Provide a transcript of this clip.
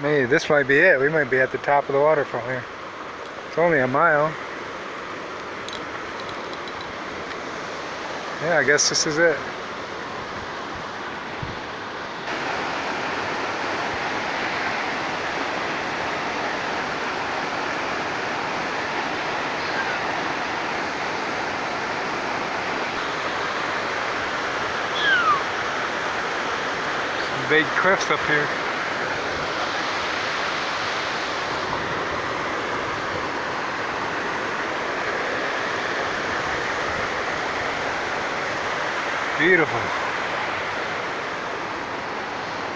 Maybe this might be it. We might be at the top of the waterfall here. It's only a mile. Yeah, I guess this is it. Some big cliffs up here. Beautiful.